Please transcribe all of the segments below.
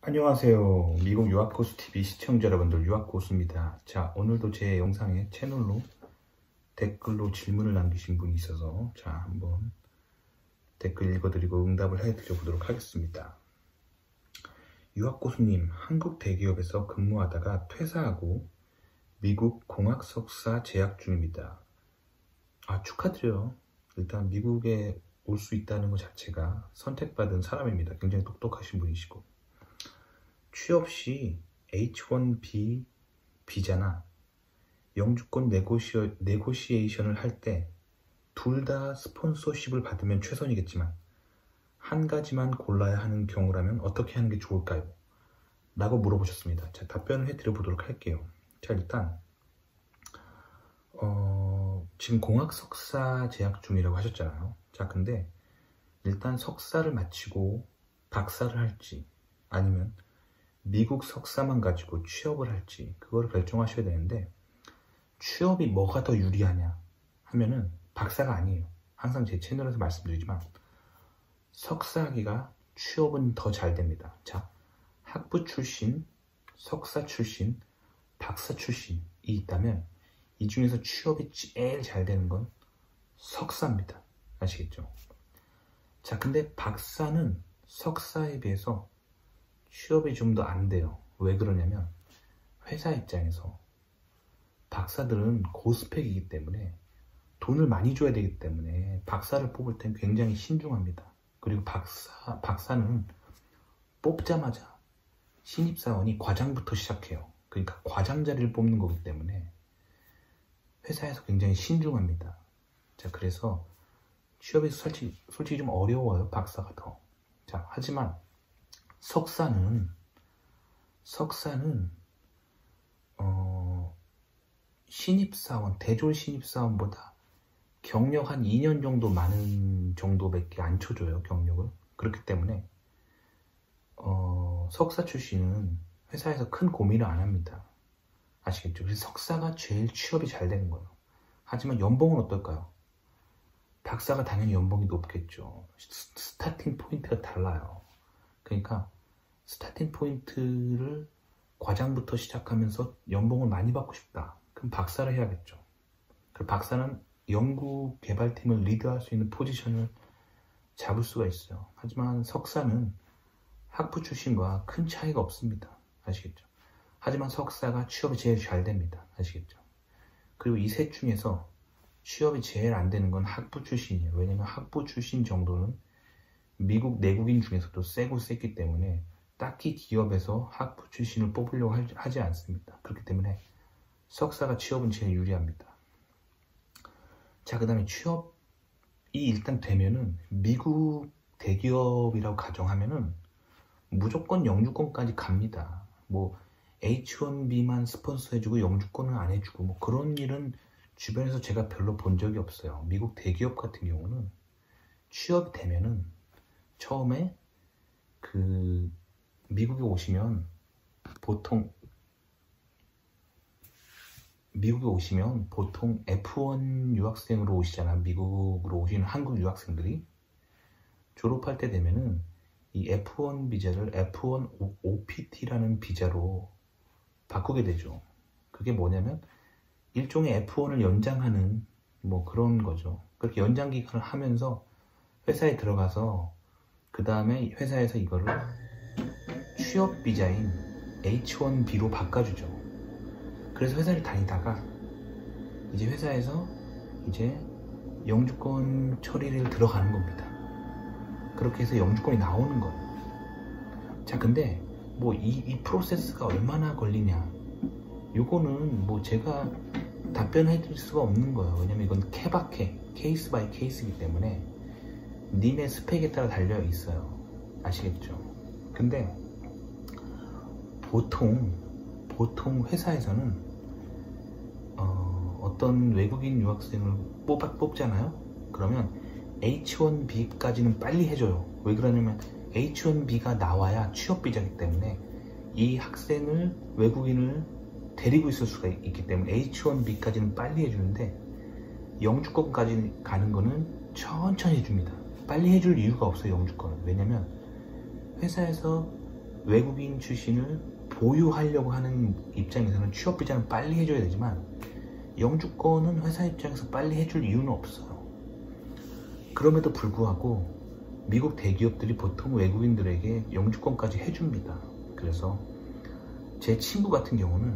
안녕하세요. 미국 유학고수TV 시청자 여러분들, 유학고수입니다. 자, 오늘도 제 영상에 채널로 댓글로 질문을 남기신 분이 있어서 한번 댓글 읽어드리고 응답을 해드려 보도록 하겠습니다. 유학고수님, 한국 대기업에서 근무하다가 퇴사하고 미국 공학 석사 재학 중입니다. 축하드려요. 일단 미국에 올 수 있다는 것 자체가 선택받은 사람입니다. 굉장히 똑똑하신 분이시고, 취업 시 H1B 비자나 영주권 네고시에이션을 할 때 둘 다 스폰서십을 받으면 최선이겠지만 한 가지만 골라야 하는 경우라면 어떻게 하는 게 좋을까요? 라고 물어보셨습니다. 자, 답변을 해드려 보도록 할게요. 자, 일단 지금 공학 석사 재학 중이라고 하셨잖아요. 자, 근데 일단 석사를 마치고 박사를 할지 아니면 미국 석사만 가지고 취업을 할지 그걸 결정하셔야 되는데, 취업이 뭐가 더 유리하냐 하면은 박사가 아니에요. 항상 제 채널에서 말씀드리지만 석사학위가 취업은 더 잘 됩니다. 자, 학부 출신, 석사 출신, 박사 출신이 있다면 이 중에서 취업이 제일 잘 되는 건 석사입니다. 아시겠죠? 자, 근데 박사는 석사에 비해서 취업이 좀 더 안 돼요. 왜 그러냐면 회사 입장에서 박사들은 고스펙이기 때문에 돈을 많이 줘야 되기 때문에 박사를 뽑을 땐 굉장히 신중합니다. 그리고 박사는 뽑자마자 신입사원이 과장부터 시작해요. 그러니까 과장 자리를 뽑는 거기 때문에 회사에서 굉장히 신중합니다. 자, 그래서 취업이 솔직히 좀 어려워요. 박사가 더. 자, 하지만 석사는 신입사원, 대졸 신입사원보다 경력 한 2년 정도 많은 정도밖에 안 쳐줘요, 경력을. 그렇기 때문에 석사 출신은 회사에서 큰 고민을 안 합니다. 아시겠죠? 그래서 석사가 제일 취업이 잘 되는 거예요. 하지만 연봉은 어떨까요? 박사가 당연히 연봉이 높겠죠. 스타팅 포인트가 달라요. 그러니까 스타팅 포인트를 과장부터 시작하면서 연봉을 많이 받고 싶다. 그럼 박사를 해야겠죠. 그 박사는 연구 개발팀을 리드할 수 있는 포지션을 잡을 수가 있어요. 하지만 석사는 학부 출신과 큰 차이가 없습니다. 아시겠죠? 하지만 석사가 취업이 제일 잘 됩니다. 아시겠죠? 그리고 이 셋 중에서 취업이 제일 안 되는 건 학부 출신이에요. 왜냐면 학부 출신 정도는 미국 내국인 중에서도 세고 셌기 때문에 딱히 기업에서 학부 출신을 뽑으려고 하지 않습니다. 그렇기 때문에 석사가 취업은 제일 유리합니다. 자, 그 다음에 취업이 일단 되면은 미국 대기업이라고 가정하면은 무조건 영주권까지 갑니다. 뭐 H1B만 스폰서 해주고 영주권은 안 해주고 뭐 그런 일은 주변에서 제가 별로 본 적이 없어요. 미국 대기업 같은 경우는 취업이 되면은 처음에 미국에 오시면 보통 F1 유학생으로 오시잖아. 미국으로 오시는 한국 유학생들이 졸업할 때 되면은 이 F1 비자를 F1 OPT라는 비자로 바꾸게 되죠. 그게 뭐냐면 일종의 F1을 연장하는 뭐 그런 거죠. 그렇게 연장 기간을 하면서 회사에 들어가서 그 다음에 회사에서 이거를 취업 비자인 H1B로 바꿔주죠. 그래서 회사를 다니다가 이제 회사에서 이제 영주권 처리를 들어가는 겁니다. 그렇게 해서 영주권이 나오는 거예요. 자, 근데 뭐 이 프로세스가 얼마나 걸리냐, 요거는 뭐 제가 답변해 드릴 수가 없는 거예요. 왜냐면 이건 케이스 바이 케이스이기 때문에 님의 스펙에 따라 달려 있어요. 아시겠죠? 근데 보통 회사에서는 어떤 외국인 유학생을 뽑잖아요. 그러면 H1B까지는 빨리 해줘요. 왜 그러냐면 H1B가 나와야 취업비자이기 때문에 이 학생을, 외국인을 데리고 있을 수가 있기 때문에 H1B까지는 빨리 해주는데 영주권까지 가는 거는 천천히 해줍니다. 빨리 해줄 이유가 없어요, 영주권은. 왜냐면 회사에서 외국인 출신을 보유하려고 하는 입장에서는 취업비자는 빨리 해줘야 되지만 영주권은 회사 입장에서 빨리 해줄 이유는 없어요. 그럼에도 불구하고 미국 대기업들이 보통 외국인들에게 영주권까지 해줍니다. 그래서 제 친구 같은 경우는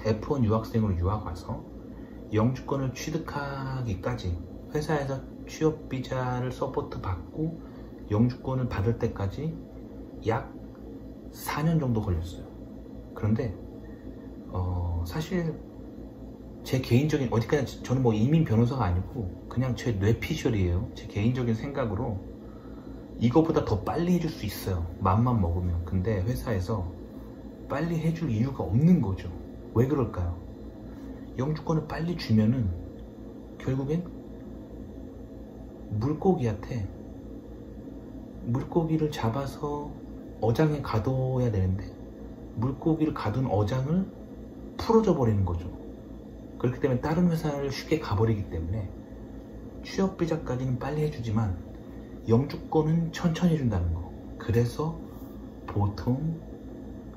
F1 유학생으로 유학 와서 영주권을 취득하기까지 회사에서 취업비자를 서포트 받고 영주권을 받을 때까지 약 4년 정도 걸렸어요. 그런데 사실 제 개인적인, 어디까지 저는 뭐 이민 변호사가 아니고 그냥 제 뇌피셜이에요. 제 개인적인 생각으로 이거보다 더 빨리 해줄 수 있어요, 맘만 먹으면. 근데 회사에서 빨리 해줄 이유가 없는 거죠. 왜 그럴까요? 영주권을 빨리 주면은 결국엔 물고기를 잡아서 어장에 가둬야 되는데 물고기를 가둔 어장을 풀어줘 버리는 거죠. 그렇기 때문에 다른 회사를 쉽게 가버리기 때문에 취업비자까지는 빨리 해주지만 영주권은 천천히 해준다는 거. 그래서 보통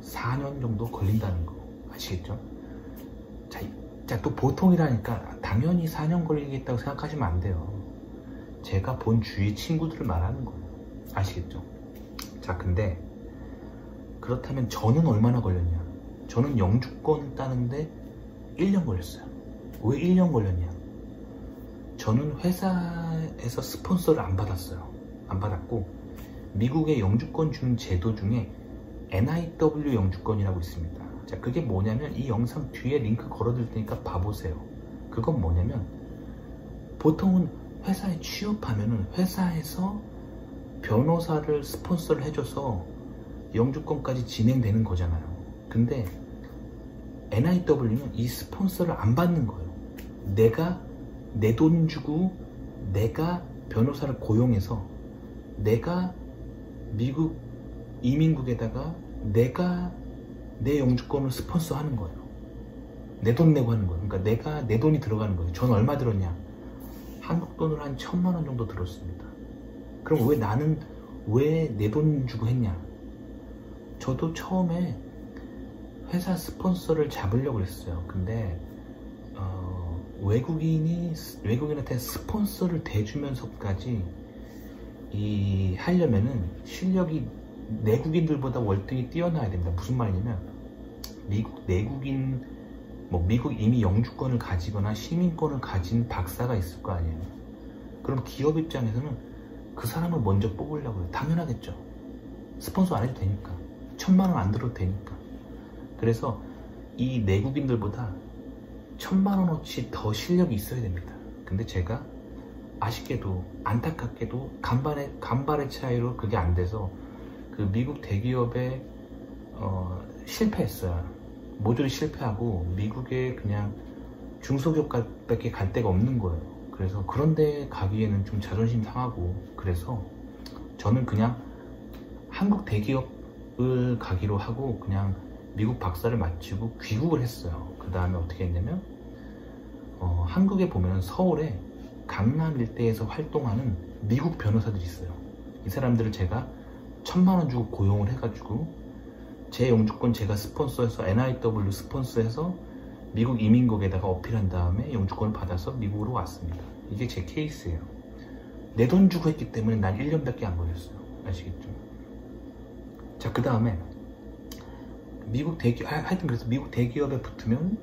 4년 정도 걸린다는 거 아시겠죠? 자, 또 보통이라니까 당연히 4년 걸리겠다고 생각하시면 안 돼요. 제가 본 주위 친구들을 말하는 거예요. 아시겠죠? 자, 근데 그렇다면 저는 얼마나 걸렸냐? 저는 영주권 따는데 1년 걸렸어요. 왜 1년 걸렸냐? 저는 회사에서 스폰서를 안 받았어요. 안 받았고 미국의 영주권 주는 제도 중에 NIW 영주권이라고 있습니다. 자, 그게 뭐냐면 이 영상 뒤에 링크 걸어둘 테니까 봐보세요. 그건 뭐냐면 보통은 회사에 취업하면은 회사에서 변호사를 스폰서를 해줘서 영주권까지 진행되는 거잖아요. 근데 NIW는 이 스폰서를 안 받는 거예요. 내가 내 돈 주고 내가 변호사를 고용해서 내가 미국 이민국에다가 내가 내 영주권을 스폰서 하는 거예요. 내 돈 내고 하는 거예요. 그러니까 내 돈이 들어가는 거예요. 전 얼마 들었냐? 한국 돈으로 한 1,000만 원 정도 들었습니다. 그럼 왜 나는 왜 내 돈 주고 했냐? 저도 처음에 회사 스폰서를 잡으려고 했어요. 근데 외국인한테 스폰서를 대주면서까지 하려면은 실력이 내국인들보다 월등히 뛰어나야 됩니다. 무슨 말이냐면 미국 이미 영주권을 가지거나 시민권을 가진 박사가 있을 거 아니에요. 그럼 기업 입장에서는 그 사람을 먼저 뽑으려고 해요. 당연하겠죠. 스폰서 안 해도 되니까. 1,000만 원 안 들어도 되니까. 그래서 이 내국인들보다 1,000만 원어치 더 실력이 있어야 됩니다. 근데 제가 아쉽게도 안타깝게도 간발의 차이로 그게 안 돼서 그 미국 대기업에 실패했어요. 모조리 실패하고 미국에 그냥 중소기업밖에 갈 데가 없는 거예요. 그래서 그런데 가기에는 좀 자존심 상하고, 그래서 저는 그냥 한국 대기업을 가기로 하고 그냥 미국 박사를 마치고 귀국을 했어요. 그 다음에 어떻게 했냐면 한국에 보면 서울에 강남 일대에서 활동하는 미국 변호사들이 있어요. 이 사람들을 제가 1,000만 원 주고 고용을 해가지고 제 영주권 제가 스폰서해서 NIW 스폰서해서 미국 이민국에다가 어필한 다음에 영주권을 받아서 미국으로 왔습니다. 이게 제 케이스예요. 내 돈 주고 했기 때문에 난 1년밖에 안 걸렸어요. 아시겠죠? 자, 그 다음에 하여튼 그래서 미국 대기업에 붙으면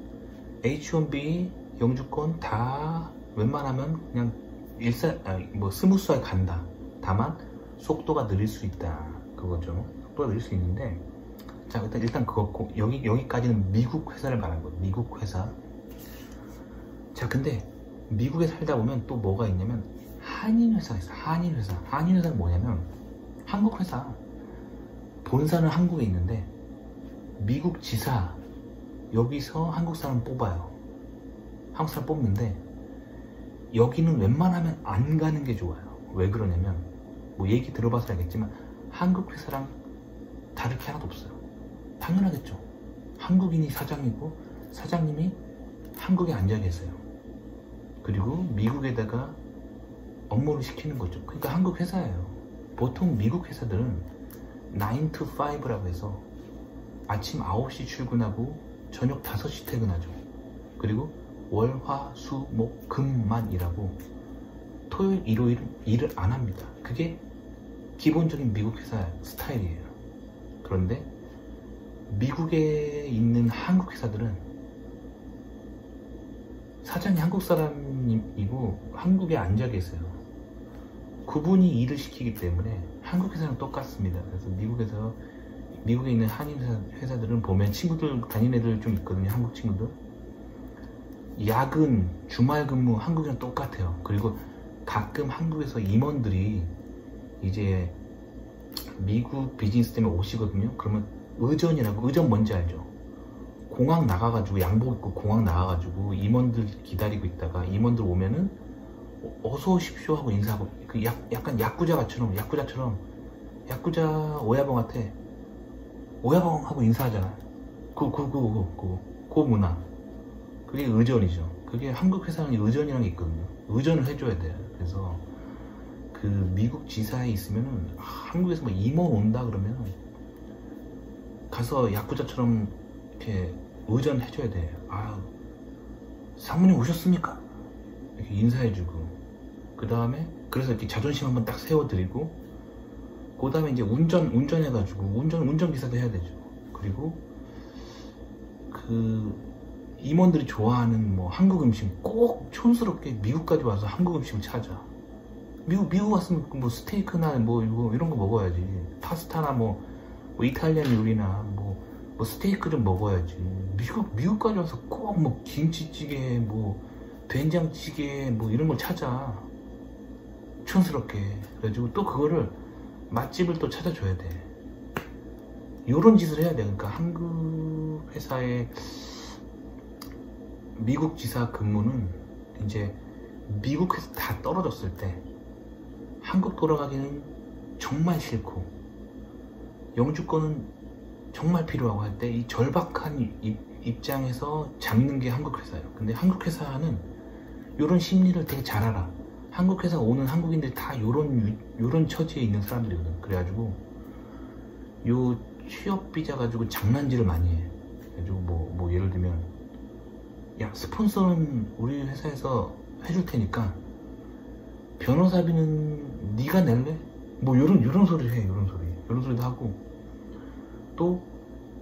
H1B 영주권 다 웬만하면 그냥 스무스하게 간다. 다만 속도가 느릴 수 있다. 그거죠. 속도가 느릴 수 있는데, 자, 일단 그렇고 여기까지는 미국 회사를 말한 거예요. 미국 회사. 자, 근데 미국에 살다 보면 또 뭐가 있냐면 한인 회사가 있어요. 한인 회사. 한인 회사는 뭐냐면 한국 회사. 본사는 한국에 있는데 미국 지사 여기서 한국 사람 뽑아요. 한국 사람 뽑는데 여기는 웬만하면 안 가는 게 좋아요. 왜 그러냐면 뭐 얘기 들어봐서 알겠지만 한국 회사랑 다를 게 하나도 없어요. 당연하겠죠. 한국인이 사장이고 사장님이 한국에 앉아 계세요. 그리고 미국에다가 업무를 시키는 거죠. 그러니까 한국 회사예요. 보통 미국 회사들은 9 to 5라고 해서 아침 9시 출근하고 저녁 5시 퇴근하죠. 그리고 월, 화, 수, 목, 금만 일하고 토요일, 일요일은 일을 안 합니다. 그게 기본적인 미국 회사 스타일이에요. 그런데 미국에 있는 한국 회사들은 사장이 한국 사람이고 한국에 앉아 계세요. 그분이 일을 시키기 때문에 한국 회사랑 똑같습니다. 그래서 미국에 있는 한인 회사들은 보면 친구들, 다니는 애들 좀 있거든요. 한국 친구들. 야근, 주말 근무 한국이랑 똑같아요. 그리고 가끔 한국에서 임원들이 이제 미국 비즈니스 때문에 오시거든요. 그러면 의전이라고, 의전 뭔지 알죠? 공항 나가가지고 양복 입고 공항 나가가지고 임원들 기다리고 있다가 임원들 오면은 어서 오십시오 하고 인사하고, 그 약간 야쿠자처럼 야쿠자 오야봉한테 오야봉 하고 인사하잖아요. 그 문화, 그게 의전이죠. 그게 한국 회사는 의전이라는 게 있거든요. 의전을 해줘야 돼요. 그래서 그 미국 지사에 있으면은 한국에서 뭐 임원 온다 그러면 가서 야쿠자처럼 이렇게 의전 해줘야 돼. 아, 상무님 오셨습니까? 이렇게 인사해주고, 그 다음에 그래서 이렇게 자존심 한번 딱 세워드리고, 그 다음에 이제 운전해가지고 운전기사도 해야 되죠. 그리고 그 임원들이 좋아하는 뭐 한국 음식 꼭 촌스럽게 미국까지 와서 한국 음식을 찾아. 미국 왔으면 뭐 스테이크나 뭐 이런 거 먹어야지. 파스타나 뭐 이탈리안 요리나 뭐 스테이크 좀 먹어야지. 미국까지 와서 꼭 뭐 김치찌개, 뭐 된장찌개 뭐 이런 걸 찾아. 촌스럽게. 그래가지고 또 그거를 맛집을 또 찾아줘야 돼. 요런 짓을 해야 돼. 그러니까 한국 회사의 미국 지사 근무는 이제 미국 회사 다 떨어졌을 때 한국 돌아가기는 정말 싫고 영주권은 정말 필요하고 할 때 이 절박한 입장에서 잡는 게 한국 회사예요. 근데 한국 회사는 요런 심리를 되게 잘 알아. 한국 회사 오는 한국인들이 다 요런 처지에 있는 사람들이거든. 그래가지고 요 취업 비자 가지고 장난질을 많이 해. 그래가지고 뭐 예를 들면, 야, 스폰서는 우리 회사에서 해줄 테니까 변호사비는 네가 낼래? 뭐 요런 소리를 해. 요런 소리도 하고, 또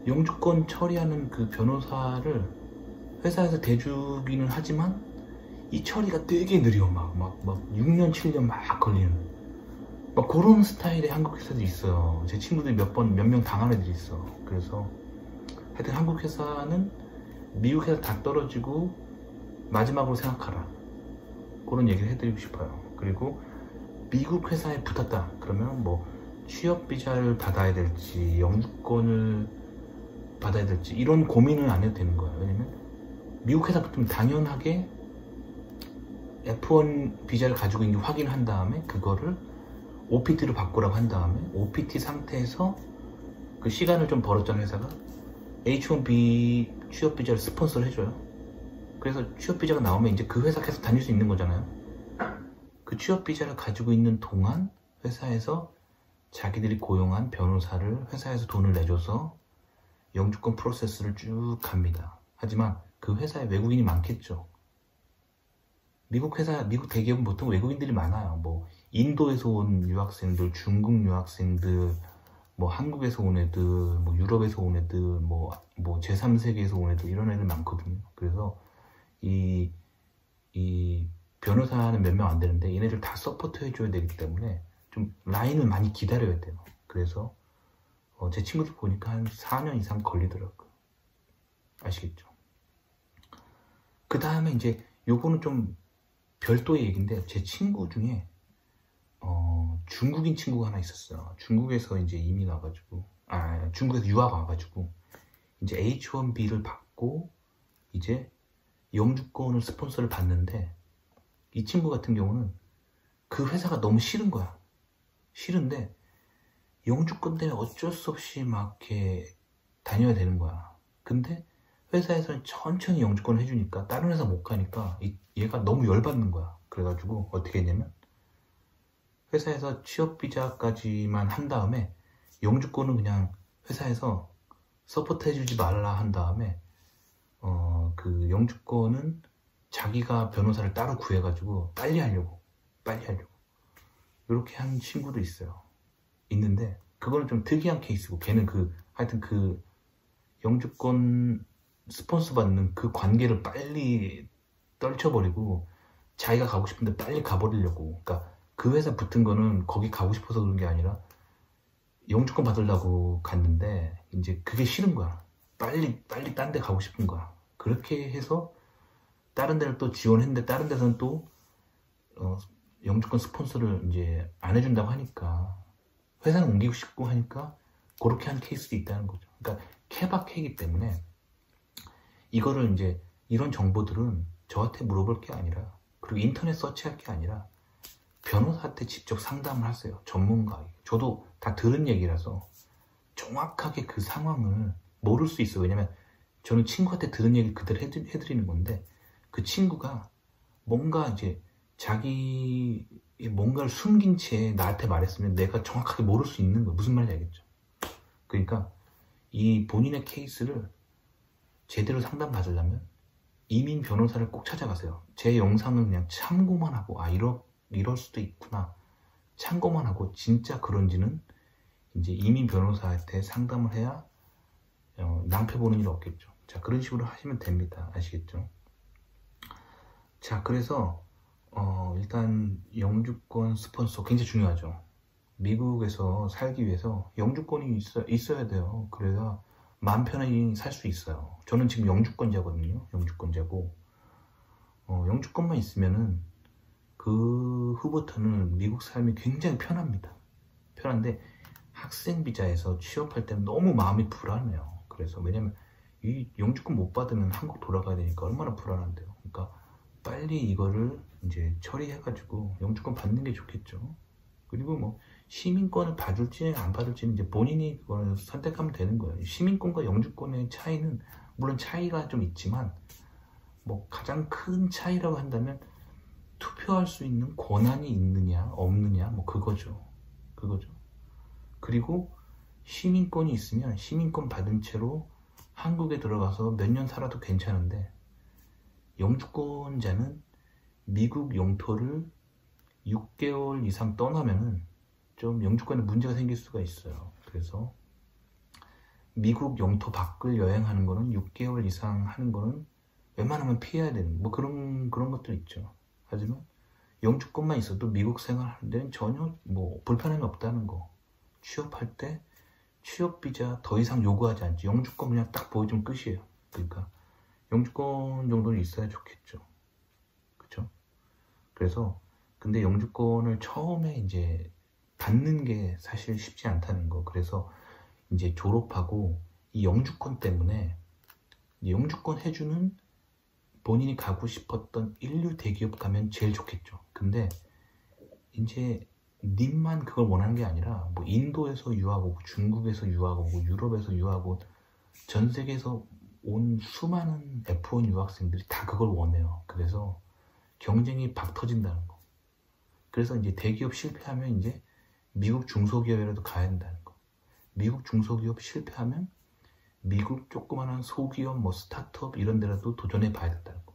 영주권 처리하는 그 변호사를 회사에서 대주기는 하지만 이 처리가 되게 느려. 막 6년 7년 막 걸리는 막 그런 스타일의 한국 회사들이 있어요. 제 친구들이 몇 명 당한 애들이 있어. 그래서 하여튼 한국 회사는 미국 회사 다 떨어지고 마지막으로 생각하라, 그런 얘기를 해드리고 싶어요. 그리고 미국 회사에 붙었다 그러면 뭐 취업 비자를 받아야 될지 영주권을 받아야 될지 이런 고민을 안 해도 되는 거예요. 왜냐면 미국 회사 붙으면 당연하게 F1 비자를 가지고 있는지 확인한 다음에 그거를 OPT로 바꾸라고 한 다음에 OPT 상태에서 그 시간을 좀 벌었잖아요. 회사가 H1B 취업 비자를 스폰서를 해줘요. 그래서 취업 비자가 나오면 이제 그 회사 계속 다닐 수 있는 거잖아요. 그 취업 비자를 가지고 있는 동안 회사에서 자기들이 고용한 변호사를 회사에서 돈을 내줘서 영주권 프로세스를 쭉 갑니다. 하지만 그 회사에 외국인이 많겠죠. 미국 대기업은 보통 외국인들이 많아요. 뭐 인도에서 온 유학생들, 중국 유학생들, 뭐 한국에서 온 애들, 뭐 유럽에서 온 애들, 뭐 제3세계에서 온 애들, 이런 애들 많거든요. 그래서 이 변호사는 몇 명 안 되는데 얘네들 다 서포트 해줘야 되기 때문에 좀 라인을 많이 기다려야 돼요. 그래서 제 친구들 보니까 한 4년 이상 걸리더라고요. 아시겠죠? 그 다음에 이제 요거는 좀 별도의 얘기인데, 제 친구 중에 중국인 친구가 하나 있었어요. 중국에서 이제 이민 와가지고, 중국에서 유학 와가지고 이제 H1B를 받고 이제 영주권을 스폰서를 받는데, 이 친구 같은 경우는 그 회사가 너무 싫은 거야. 싫은데 영주권 때문에 어쩔 수 없이 막 이렇게 다녀야 되는 거야. 근데 회사에서는 천천히 영주권을 해주니까 다른 회사 못 가니까 얘가 너무 열받는 거야. 그래가지고 어떻게 했냐면 회사에서 취업 비자까지만 한 다음에 영주권은 그냥 회사에서 서포트 해주지 말라 한 다음에 그 영주권은 자기가 변호사를 따로 구해가지고 빨리 하려고 이렇게 한 친구도 있는데 그거는 좀 특이한 케이스고, 걔는 하여튼 그 영주권 스폰서 받는 그 관계를 빨리 떨쳐버리고 자기가 가고 싶은데 빨리 가버리려고. 그러니까 그 회사 붙은 거는 거기 가고 싶어서 그런 게 아니라 영주권 받으려고 갔는데 이제 그게 싫은 거야. 빨리 딴 데 가고 싶은 거야. 그렇게 해서 다른 데를 또 지원했는데 다른 데서는 또 영주권 스폰서를 이제 안 해준다고 하니까 회사는 옮기고 싶고 하니까 그렇게 한 케이스도 있다는 거죠. 그러니까 케바케이기 때문에 이거를 이제 이런 정보들은 저한테 물어볼 게 아니라, 그리고 인터넷 서치할 게 아니라 변호사한테 직접 상담을 하세요. 전문가에게. 저도 다 들은 얘기라서 정확하게 그 상황을 모를 수 있어요. 왜냐면 저는 친구한테 들은 얘기 그대로 해드리는 건데, 그 친구가 뭔가 이제 자기 뭔가를 숨긴 채 나한테 말했으면 내가 정확하게 모를 수 있는 거예요. 무슨 말인지 알겠죠? 그러니까 이 본인의 케이스를 제대로 상담받으려면 이민 변호사를 꼭 찾아가세요. 제 영상은 그냥 참고만 하고 이럴 수도 있구나 참고만 하고, 진짜 그런지는 이제 이민 변호사한테 상담을 해야 낭패 보는 일 없겠죠. 자, 그런 식으로 하시면 됩니다. 아시겠죠? 자, 그래서 일단 영주권 스폰서 굉장히 중요하죠. 미국에서 살기 위해서 영주권이 있어야 돼요. 그래야 마음 편하게 살 수 있어요. 저는 지금 영주권자거든요. 영주권자고 영주권만 있으면은 그 후부터는 미국 삶이 굉장히 편합니다. 편한데 학생 비자에서 취업할 때는 너무 마음이 불안해요. 그래서 왜냐면 이 영주권 못 받으면 한국 돌아가야 되니까 얼마나 불안한데요. 그러니까 빨리 이거를 이제 처리해가지고 영주권 받는 게 좋겠죠. 그리고 뭐 시민권을 받을지 안 받을지는 이제 본인이 그걸 선택하면 되는 거예요. 시민권과 영주권의 차이는 물론 차이가 좀 있지만 뭐 가장 큰 차이라고 한다면 투표할 수 있는 권한이 있느냐 없느냐 뭐 그거죠. 그리고 시민권이 있으면 시민권 받은 채로 한국에 들어가서 몇 년 살아도 괜찮은데, 영주권자는 미국 영토를 6개월 이상 떠나면은 좀 영주권에 문제가 생길 수가 있어요. 그래서 미국 영토 밖을 여행하는 거는 6개월 이상 하는 거는 웬만하면 피해야 되는 뭐 그런 것도 있죠. 하지만 영주권만 있어도 미국 생활하는 데는 전혀 뭐 불편함이 없다는 거. 취업할 때 취업 비자 더 이상 요구하지 않지. 영주권 그냥 딱 보여주면 끝이에요. 그러니까 영주권 정도는 있어야 좋겠죠. 그쵸? 그래서 근데 영주권을 처음에 이제 받는 게 사실 쉽지 않다는 거. 그래서 이제 졸업하고 이 영주권 때문에 영주권 해주는 본인이 가고 싶었던 인류 대기업 가면 제일 좋겠죠. 근데 이제 님만 그걸 원하는 게 아니라 뭐 인도에서 유학 오고 중국에서 유학 오고 유럽에서 유학 오고 전 세계에서 온 수많은 F1 유학생들이 다 그걸 원해요. 그래서 경쟁이 박 터진다는 거. 그래서 이제 대기업 실패하면 이제 미국 중소기업이라도 가야 된다는 거. 미국 중소기업 실패하면 미국 조그마한 소기업 뭐 스타트업 이런 데라도 도전해 봐야 된다는 거.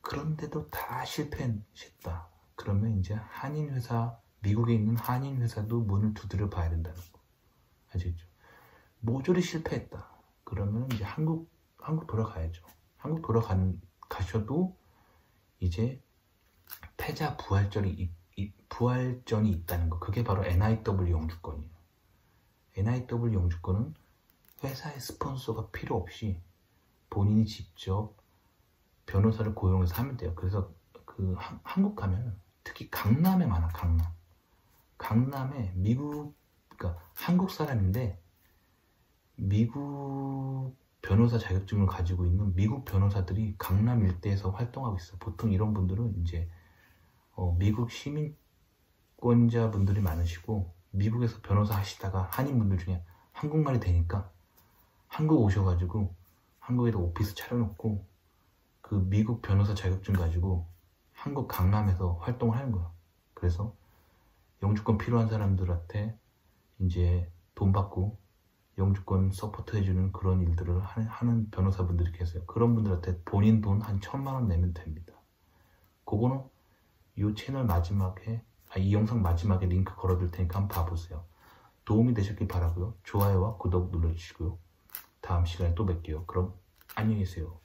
그런데도 다 실패했다. 그러면 이제 한인 회사, 미국에 있는 한인 회사도 문을 두드려 봐야 된다는 거. 아시겠죠? 모조리 실패했다. 그러면 이제 한국 돌아가야죠. 한국 가셔도 이제 패자 부활전이 있다는 거. 그게 바로 NIW 영주권이에요. NIW 영주권은 회사의 스폰서가 필요 없이 본인이 직접 변호사를 고용해서 하면 돼요. 그래서 그 한국 가면 특히 강남에 많아. 강남에 그러니까 한국 사람인데 미국 변호사 자격증을 가지고 있는 미국 변호사들이 강남 일대에서 활동하고 있어요. 보통 이런 분들은 이제 미국 시민권자 분들이 많으시고, 미국에서 변호사 하시다가 한인분들 중에 한국말이 되니까 한국 오셔가지고 한국에다 오피스 차려놓고 그 미국 변호사 자격증 가지고 한국 강남에서 활동을 하는 거예요. 그래서 영주권 필요한 사람들한테 이제 돈 받고 영주권 서포트 해주는 그런 일들을 하는 변호사분들이 계세요. 그런 분들한테 본인 돈 한 1,000만 원 내면 됩니다. 그거는 이 채널 마지막에, 이 영상 마지막에 링크 걸어둘 테니까 한번 봐보세요. 도움이 되셨길 바라고요. 좋아요와 구독 눌러주시고요. 다음 시간에 또 뵐게요. 그럼 안녕히 계세요.